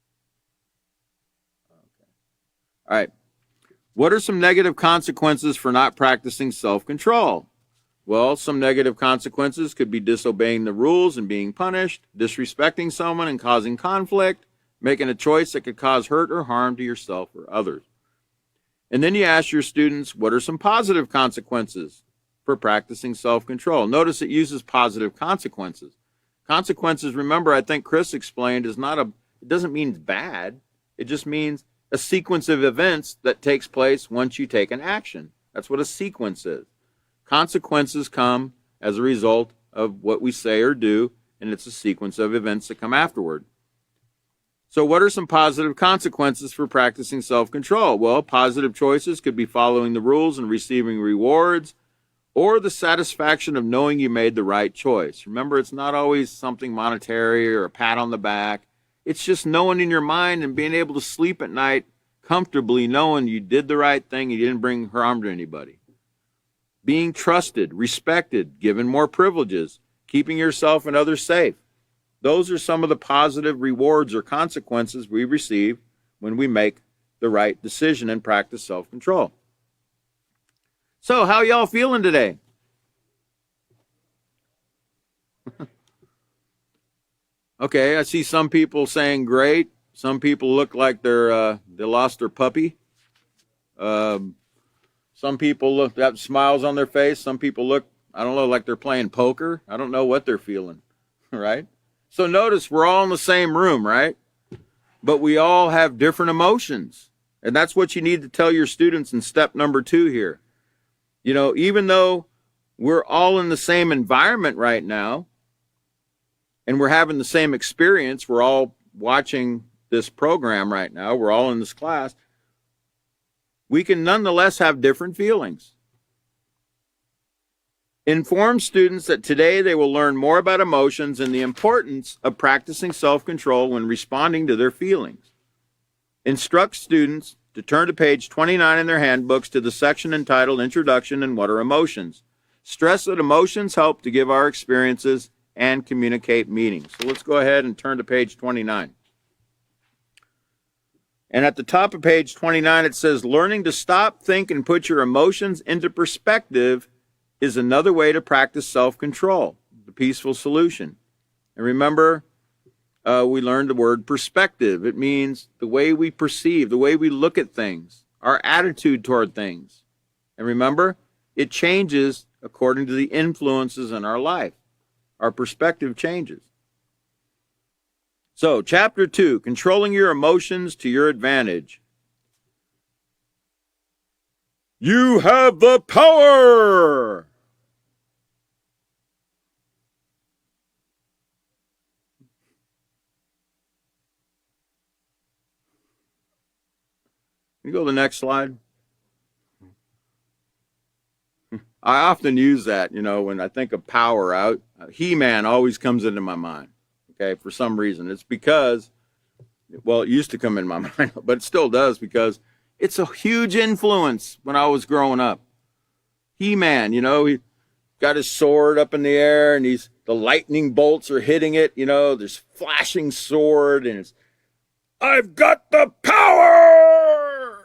Okay. All right. What are some negative consequences for not practicing self-control? Well, some negative consequences could be disobeying the rules and being punished, disrespecting someone and causing conflict, making a choice that could cause hurt or harm to yourself or others. And then you ask your students, what are some positive consequences for practicing self-control? Notice it uses positive consequences. Consequences, remember, I think Chris explained, it doesn't mean bad. It just means a sequence of events that takes place once you take an action. That's what a sequence is. Consequences come as a result of what we say or do, and it's a sequence of events that come afterward. So what are some positive consequences for practicing self-control? Well, positive choices could be following the rules and receiving rewards, or the satisfaction of knowing you made the right choice. Remember, it's not always something monetary or a pat on the back. It's just knowing in your mind and being able to sleep at night comfortably knowing you did the right thing, you didn't bring harm to anybody. Being trusted, respected, given more privileges, keeping yourself and others safe. Those are some of the positive rewards or consequences we receive when we make the right decision and practice self-control. So, how y'all feeling today? Okay, I see some people saying great. Some people look like they lost their puppy. Some people have smiles on their face. Some people look, I don't know, like they're playing poker. I don't know what they're feeling, right? So notice we're all in the same room, right? But we all have different emotions. And that's what you need to tell your students in step number 2 here. You know, even though we're all in the same environment right now, and we're having the same experience, we're all watching this program right now, we're all in this class, we can nonetheless have different feelings. Inform students that today they will learn more about emotions and the importance of practicing self-control when responding to their feelings. Instruct students to turn to page 29 in their handbooks to the section entitled Introduction and What are Emotions. Stress that emotions help to give our experiences and communicate meaning. So let's go ahead and turn to page 29. And at the top of page 29, it says, learning to stop, think, and put your emotions into perspective is another way to practice self-control, the peaceful solution. And remember, we learned the word perspective. It means the way we perceive, the way we look at things, our attitude toward things. And remember, it changes according to the influences in our life. Our perspective changes. So, chapter 2, controlling your emotions to your advantage. You have the power! Can you go to the next slide? I often use that, you know, when I think of power. He-Man always comes into my mind, okay, for some reason. It's because, well, it used to come in my mind, but it still does because it's a huge influence when I was growing up. He-Man, you know, he got his sword up in the air and the lightning bolts are hitting it, you know, there's flashing sword and it's, I've got the power!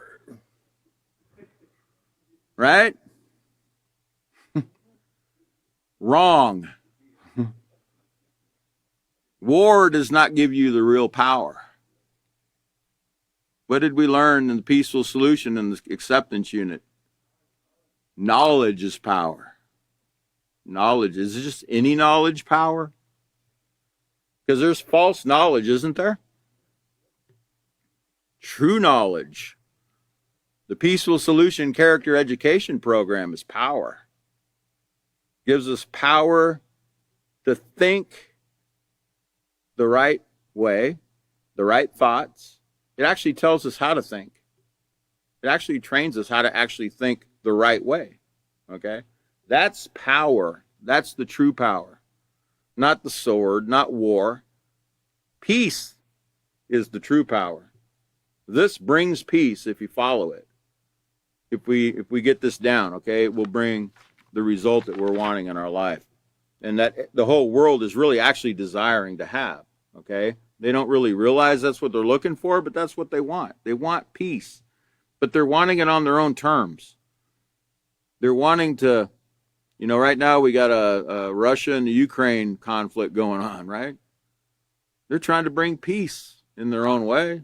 Right? Wrong. War does not give you the real power. What did we learn in the peaceful solution in the acceptance unit? Knowledge is power. Knowledge. Is it just any knowledge power? Because there's false knowledge, isn't there? True knowledge. The peaceful solution character education program is power. Gives us power to think the right way, the right thoughts. It actually tells us how to think. It actually trains us how to actually think the right way. Okay? That's power. That's the true power. Not the sword, not war. Peace is the true power. This brings peace if you follow it. If we get this down, okay, it will bring the result that we're wanting in our life, and that the whole world is really actually desiring to have. Okay, they don't really realize that's what they're looking for, but that's what they want. They want peace, but they're wanting it on their own terms. They're wanting to, right now we got a Russia and the Ukraine conflict going on, right? They're trying to bring peace in their own way.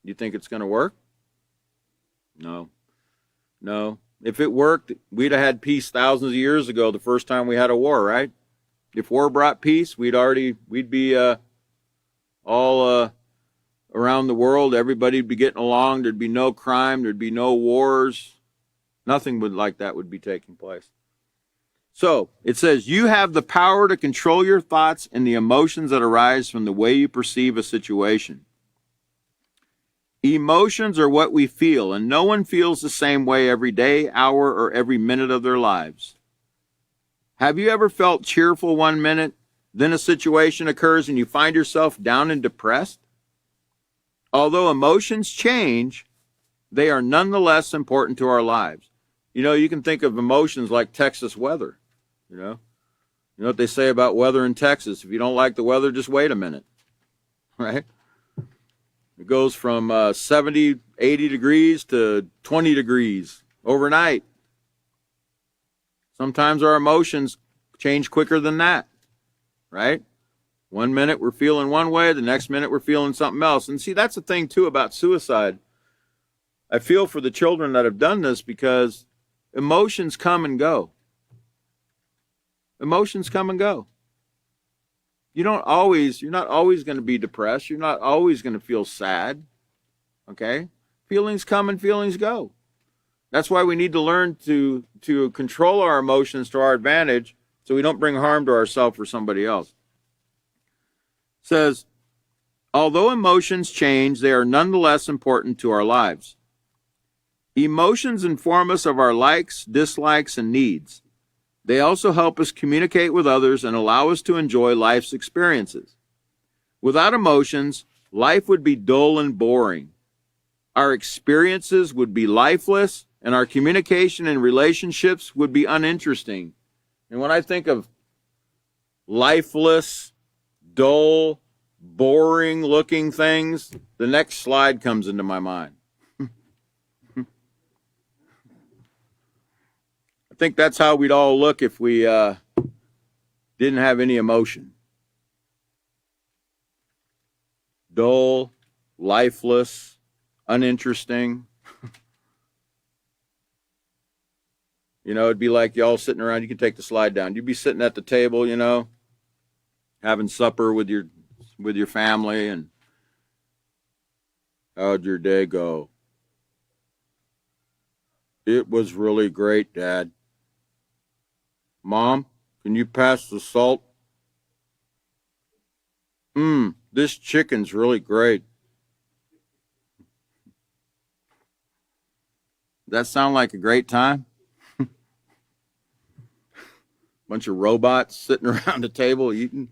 You think it's going to work? No. If it worked, we'd have had peace thousands of years ago, the first time we had a war, right? If war brought peace, we'd be all around the world. Everybody'd be getting along. There'd be no crime. There'd be no wars. Nothing like that would be taking place. So it says, you have the power to control your thoughts and the emotions that arise from the way you perceive a situation. Emotions are what we feel, and no one feels the same way every day, hour, or every minute of their lives. Have you ever felt cheerful one minute, then a situation occurs and you find yourself down and depressed? Although emotions change, they are nonetheless important to our lives. You can think of emotions like Texas weather. You know what they say about weather in Texas? If you don't like the weather, just wait a minute, right? It goes from 70, 80 degrees to 20 degrees overnight. Sometimes our emotions change quicker than that, right? One minute we're feeling one way, the next minute we're feeling something else. And see, that's the thing, too, about suicide. I feel for the children that have done this because emotions come and go. Emotions come and go. You're not always going to be depressed. You're not always going to feel sad. Okay? Feelings come and feelings go. That's why we need to learn to control our emotions to our advantage so we don't bring harm to ourselves or somebody else. It says, although emotions change, they are nonetheless important to our lives. Emotions inform us of our likes, dislikes, and needs. They also help us communicate with others and allow us to enjoy life's experiences. Without emotions, life would be dull and boring. Our experiences would be lifeless, and our communication and relationships would be uninteresting. And when I think of lifeless, dull, boring-looking things, the next slide comes into my mind. I think that's how we'd all look if we didn't have any emotion. Dull, lifeless, uninteresting. It'd be like y'all sitting around. You can take the slide down. You'd be sitting at the table, having supper with your family, and how'd your day go? It was really great, Dad. Mom, can you pass the salt? This chicken's really great. Does that sound like a great time? Bunch of robots sitting around the table eating.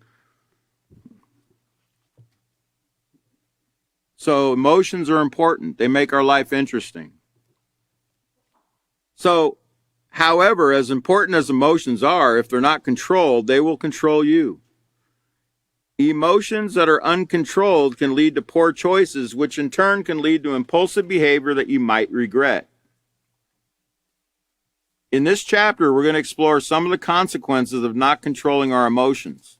So emotions are important. They make our life interesting. So, however, as important as emotions are, if they're not controlled, they will control you. Emotions that are uncontrolled can lead to poor choices, which in turn can lead to impulsive behavior that you might regret. In this chapter, we're going to explore some of the consequences of not controlling our emotions.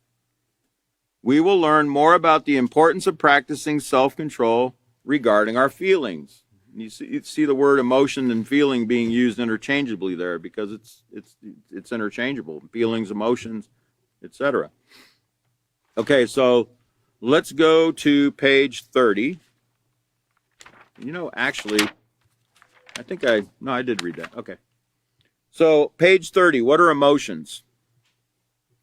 We will learn more about the importance of practicing self-control regarding our feelings. You see the word emotion and feeling being used interchangeably there because it's interchangeable. Feelings, emotions, etc. Okay, so let's go to page 30. Actually, I did read that. Okay. So page 30, what are emotions?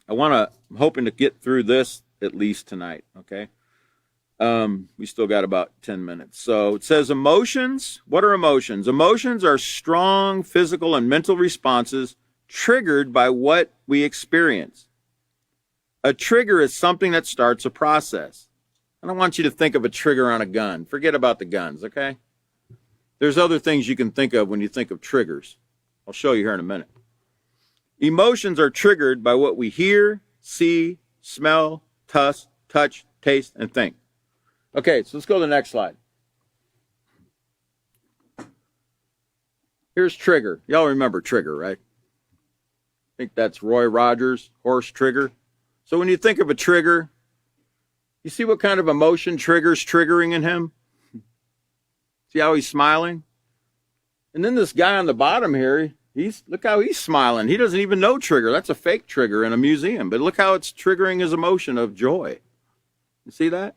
I'm hoping to get through this at least tonight, okay? We still got about 10 minutes. So it says emotions. What are emotions? Emotions are strong physical and mental responses triggered by what we experience. A trigger is something that starts a process. I don't want you to think of a trigger on a gun. Forget about the guns, okay? There's other things you can think of when you think of triggers. I'll show you here in a minute. Emotions are triggered by what we hear, see, smell, touch, taste, and think. Okay, so let's go to the next slide. Here's trigger. Y'all remember trigger, right? I think that's Roy Rogers, horse trigger. So when you think of a trigger, you see what kind of emotion trigger's triggering in him? See how he's smiling? And then this guy on the bottom here, look how he's smiling. He doesn't even know trigger. That's a fake trigger in a museum. But look how it's triggering his emotion of joy. You see that?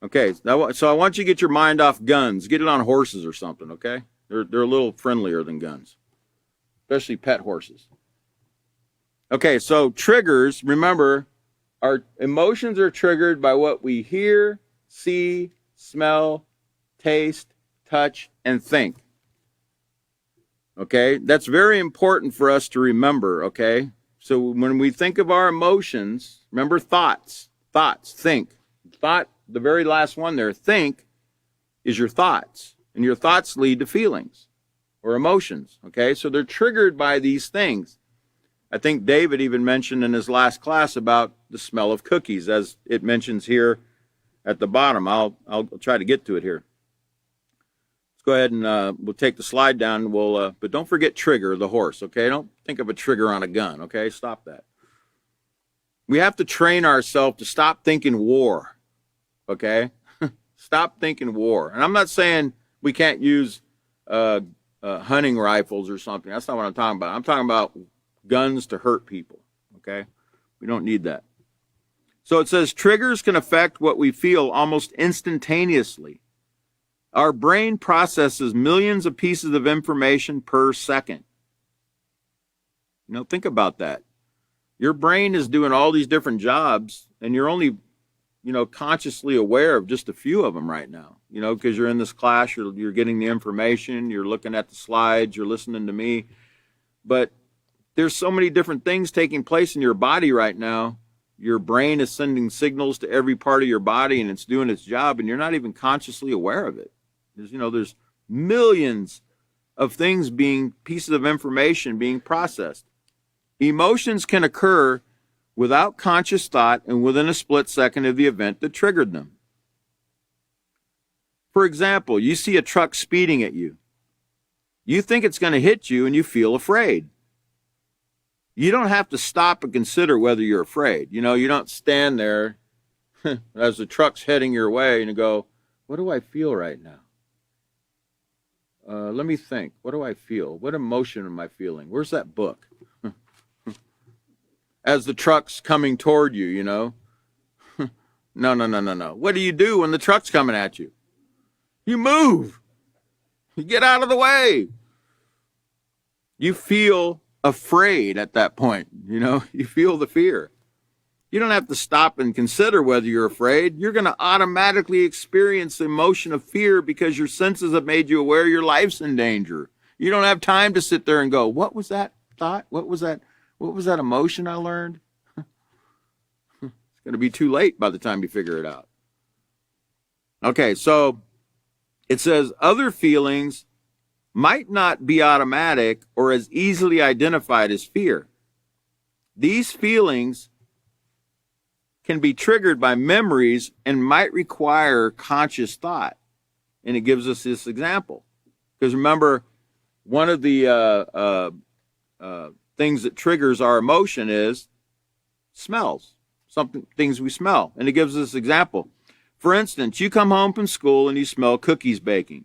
Okay, so I want you to get your mind off guns. Get it on horses or something, okay? They're a little friendlier than guns, especially pet horses. Okay, so triggers, remember, our emotions are triggered by what we hear, see, smell, taste, touch, and think. Okay, that's very important for us to remember, okay? So when we think of our emotions, remember thoughts, think. Thought, the very last one there, think, is your thoughts. And your thoughts lead to feelings or emotions, okay? So they're triggered by these things. I think David even mentioned in his last class about the smell of cookies, as it mentions here at the bottom. I'll try to get to it here. Let's go ahead and we'll take the slide down. But don't forget trigger, the horse, okay? Don't think of a trigger on a gun, okay? Stop that. We have to train ourselves to stop thinking war, okay? Stop thinking war. And I'm not saying we can't use hunting rifles or something. That's not what I'm talking about. I'm talking about guns to hurt people, okay? We don't need that. So it says triggers can affect what we feel almost instantaneously. Our brain processes millions of pieces of information per second. You know, think about that. Your brain is doing all these different jobs, and you're only, consciously aware of just a few of them right now, because you're in this class, you're getting the information, you're looking at the slides, you're listening to me. But there's so many different things taking place in your body right now. Your brain is sending signals to every part of your body, and it's doing its job, and you're not even consciously aware of it. There's millions of things pieces of information being processed. Emotions can occur without conscious thought and within a split second of the event that triggered them. For example, you see a truck speeding at you. You think it's going to hit you and you feel afraid. You don't have to stop and consider whether you're afraid. You don't stand there as the truck's heading your way and you go, what do I feel right now? Let me think. What do I feel? What emotion am I feeling? Where's that book? As the truck's coming toward you, No. What do you do when the truck's coming at you? You move. You get out of the way. You feel afraid at that point, You feel the fear. You don't have to stop and consider whether you're afraid. You're going to automatically experience the emotion of fear because your senses have made you aware your life's in danger. You don't have time to sit there and go, what was that thought? What was that emotion I learned? It's going to be too late by the time you figure it out. Okay, so it says other feelings might not be automatic or as easily identified as fear. These feelings can be triggered by memories and might require conscious thought. And it gives us this example. Because remember, one of the things that triggers our emotion is smells, things we smell. And it gives us an example. For instance, you come home from school and you smell cookies baking.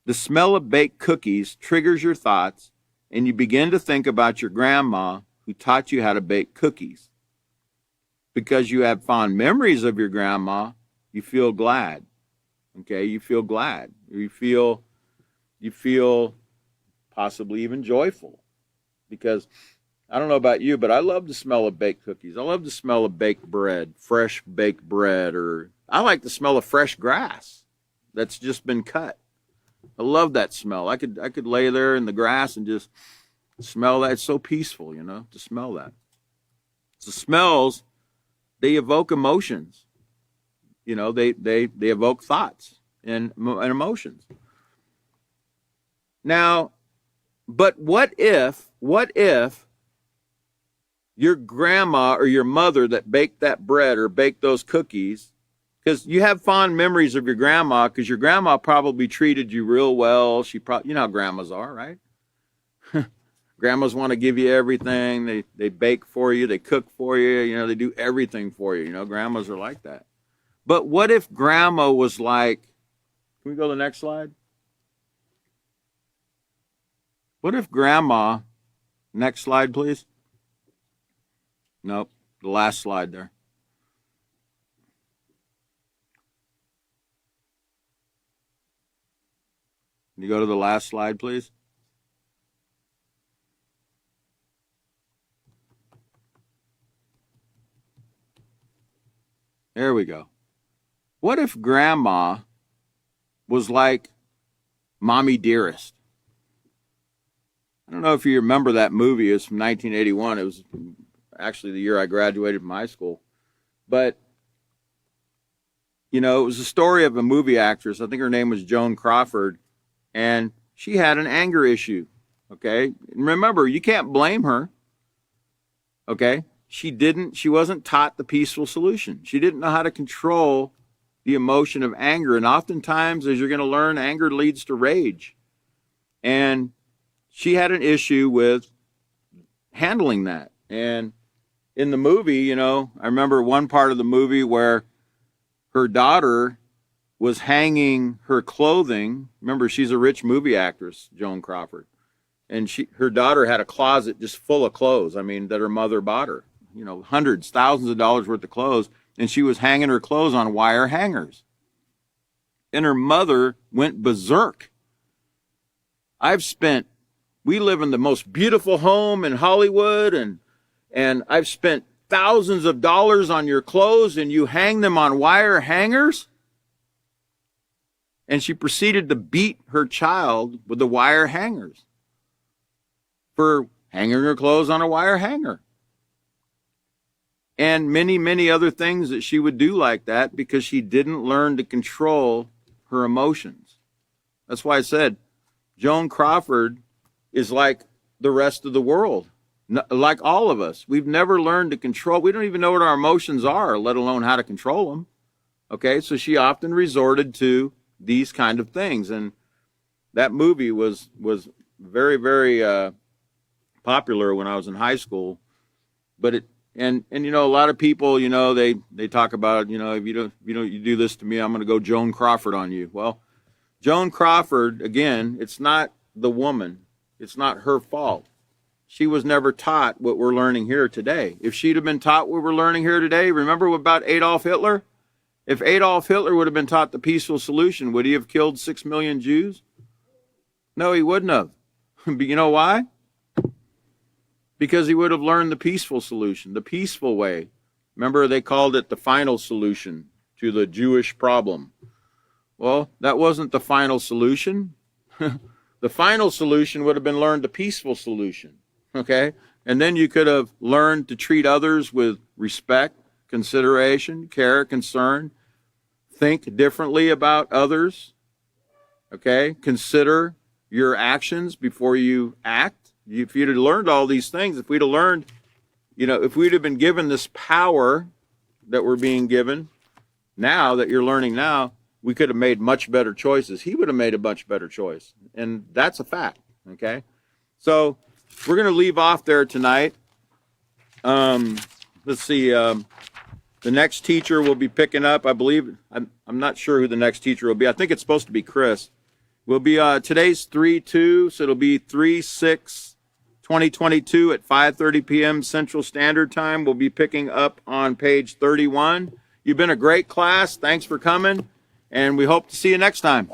The smell of baked cookies triggers your thoughts, and you begin to think about your grandma who taught you how to bake cookies. Because you have fond memories of your grandma, you feel glad. Okay, you feel glad. You feel possibly even joyful. Because I don't know about you, but I love the smell of baked cookies. I love the smell of baked bread, fresh baked bread, or I like the smell of fresh grass that's just been cut. I love that smell. I could lay there in the grass and just smell that. It's so peaceful, to smell that. The smells they evoke emotions. You know, they evoke thoughts and emotions. Now, but what if your grandma or your mother that baked that bread or baked those cookies, because you have fond memories of your grandma because your grandma probably treated you real well. She probably, you know how grandmas are, right? Grandmas want to give you everything. They bake for you, they cook for you, you know, they do everything for you. You know, grandmas are like that. But what if grandma was like, can we go to the next slide? What if grandma, next slide, please? Nope, the last slide there. Can you go to the last slide, please? There we go. What if grandma was like Mommy Dearest? I don't know if you remember that movie. It was from 1981. It was actually the year I graduated from high school. But, you know, it was a story of a movie actress. I think her name was Joan Crawford. And she had an anger issue. Okay. And remember, you can't blame her. Okay. She wasn't taught the peaceful solution. She didn't know how to control the emotion of anger. And oftentimes, as you're going to learn, anger leads to rage. And she had an issue with handling that. And in the movie, you know, I remember one part of the movie where her daughter was hanging her clothing. Remember, she's a rich movie actress, Joan Crawford. And her daughter had a closet just full of clothes, I mean, that her mother bought her. You know, hundreds, thousands of dollars worth of clothes. And she was hanging her clothes on wire hangers. And her mother went berserk. We live in the most beautiful home in Hollywood, and I've spent thousands of dollars on your clothes, and you hang them on wire hangers? And she proceeded to beat her child with the wire hangers for hanging her clothes on a wire hanger. And many, many other things that she would do like that because she didn't learn to control her emotions. That's why I said Joan Crawford is like the rest of the world, like all of us. We've never learned to control. We don't even know what our emotions are, let alone how to control them. Okay, so she often resorted to these kind of things. And that movie was very, very popular when I was in high school. But and you know, a lot of people, you know, they talk about, you know, if you do this to me, I'm going to go Joan Crawford on you. Well, Joan Crawford, again, it's not the woman. It's not her fault. She was never taught what we're learning here today. If she'd have been taught what we're learning here today, remember about Adolf Hitler? If Adolf Hitler would have been taught the peaceful solution, would he have killed 6 million Jews? No, he wouldn't have. But you know why? Because he would have learned the peaceful solution, the peaceful way. Remember, they called it the final solution to the Jewish problem. Well, that wasn't the final solution. The final solution would have been learned the peaceful solution, okay? And then you could have learned to treat others with respect, consideration, care, concern, think differently about others, okay? Consider your actions before you act. If you'd have learned all these things, if we'd have learned, you know, if we'd have been given this power that we're being given now, that you're learning now, we could have made much better choices. He would have made a much better choice. And that's a fact, okay? So we're going to leave off there tonight. Let's see. The next teacher will be picking up, I believe. I'm not sure who the next teacher will be. I think it's supposed to be Chris. Will be today's 3/2, so it'll be 3/6/2022 at 5:30 p.m. Central Standard Time. We'll be picking up on page 31. You've been a great class. Thanks for coming, and we hope to see you next time.